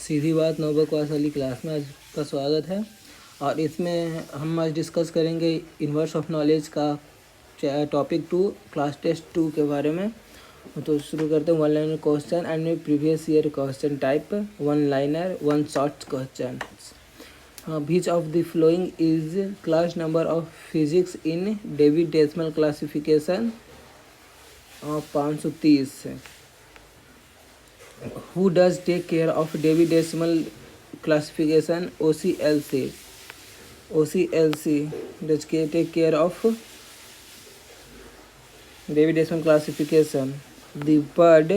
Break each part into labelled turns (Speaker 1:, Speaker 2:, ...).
Speaker 1: सीधी बात नौबा क्लास वाली क्लास में आज का स्वागत है। और इसमें हम आज डिस्कस करेंगे इन्वर्स ऑफ नॉलेज का टॉपिक 2 क्लास टेस्ट 2 के बारे में। तो शुरू करते हैं one liner question and previous year question type. One liner one short question. Which of the following is class number of physics in Dewey Decimal Classification? 530. Who does take care of Dewey Decimal Classification? OCLC. OCLC does take care of Dewey Decimal Classification. The bird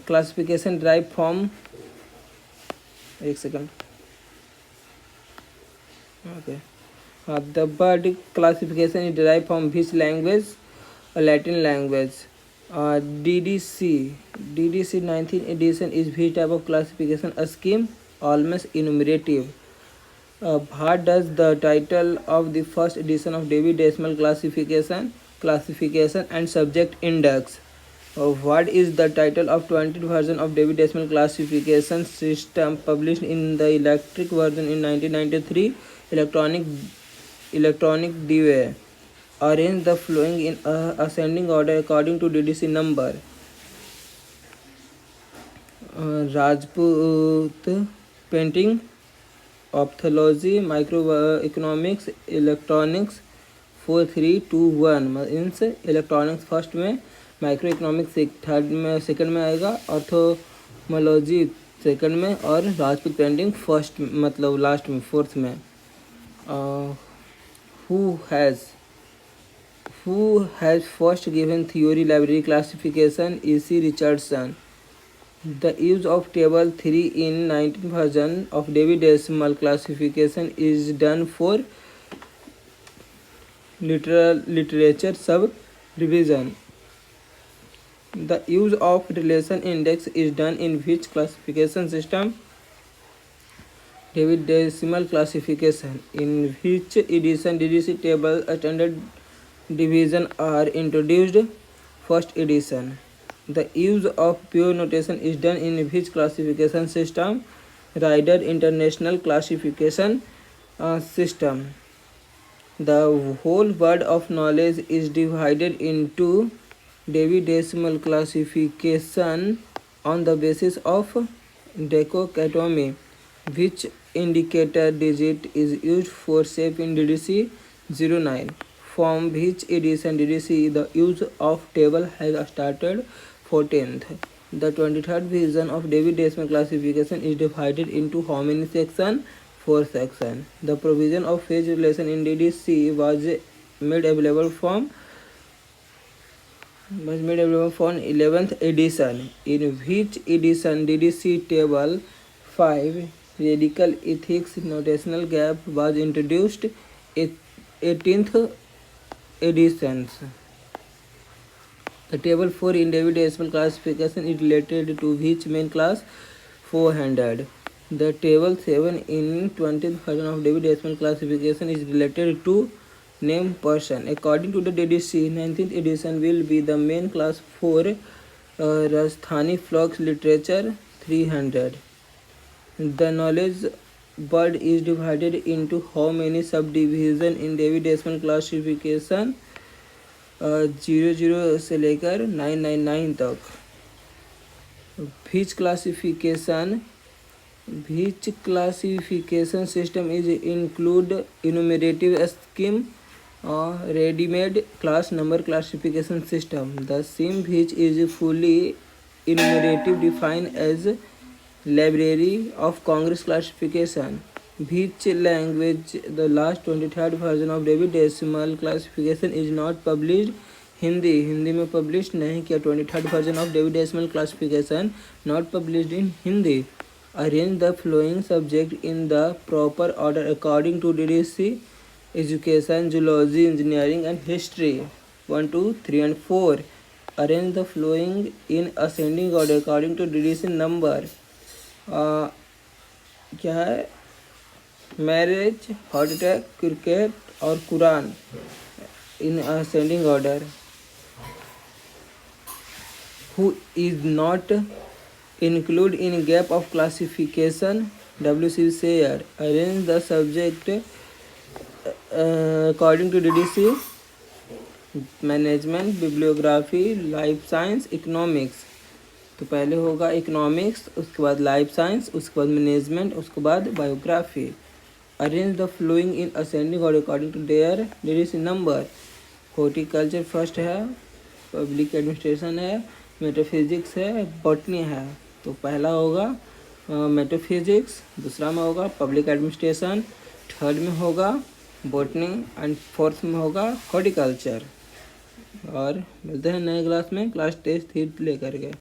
Speaker 1: classification derived from एक second okay. The bird classification is derived from which language? A Latin language. DDC 19th edition is which type of classification scheme? Almost enumerative. What does the title of the first edition of Dewey Decimal Classification and Subject Index? What is the title of 20th version of Dewey Decimal Classification System published in the electric version in 1993? Electronic Dewey. Arrange the following in ascending order according to DDC number. Rajput painting, ophthalmology, microeconomics, electronics 4 3 2 1 means electronics first में, micro economics third में, second में आएगा, ऑर्थोमोलॉजी second में और Rajput painting first मतलब last में fourth में. Who has first given theory library classification? E.C. Richardson. The use of table 3 in 19th version of Dewey Decimal Classification is done for literature sub-revision. The use of relation index is done in which classification system? Dewey Decimal Classification. In which edition DDC table standard division are introduced? First edition. The use of pure notation is done in which classification system? Ryder International Classification System. The whole world of knowledge is divided into Dewey Decimal Classification on the basis of dichotomy. Which indicator digit is used for shape in DDC 09? From which edition DDC the use of table has started? 14th. The 23rd version of Dewey Decimal Classification is divided into how many sections? 4 sections. The provision of phase relation in DDC was made available from 11th edition. In which edition DDC table 5 radical ethics notational gap was introduced? 18th editions. The table 4 in Dewey Decimal Classification is related to which main class? 400. The table 7 in 20th version of Dewey Decimal Classification is related to name person. According to the DDC, 19th edition will be the main class for Rajasthani folk literature 300. The knowledge bird is divided into how many subdivision in Dewey Decimal Classification? 00 से लेकर 999 तक. Which classification system is include enumerative scheme or ready-made class number classification system? The same which is fully enumerative defined as Library of Congress classification. Which language the last 23rd version of Dewey Decimal Classification is not published? Hindi में publish नहीं किया. 23rd version of Dewey Decimal Classification not published in Hindi. Arrange the following subject in the proper order according to DDC: Education, Zoology, Engineering and History 1, 2, 3 and 4. Arrange the following in ascending order according to DDC number. क्या है? Marriage, heart attack, cricket और Quran in ascending order. who is not included in gap of classification. WC Sayer arrange the subject according to DDC management, bibliography, life science, economics. तो पहले होगा economics, उसके बाद life science, उसके बाद management, उसके बाद biography. Arrange the following in ascending और according to their DDC number. Horticulture first है, पब्लिक एडमिनिस्ट्रेशन है, मेटाफिजिक्स है, बॉटनी है। तो पहला होगा मेटाफिजिक्स, दूसरा में होगा पब्लिक एडमिनिस्ट्रेशन, थर्ड में होगा बॉटनी एंड फोर्थ में होगा हॉर्टिकल्चर। और मिलते हैं नए क्लास में, क्लास टेस्ट 3 लेकर के।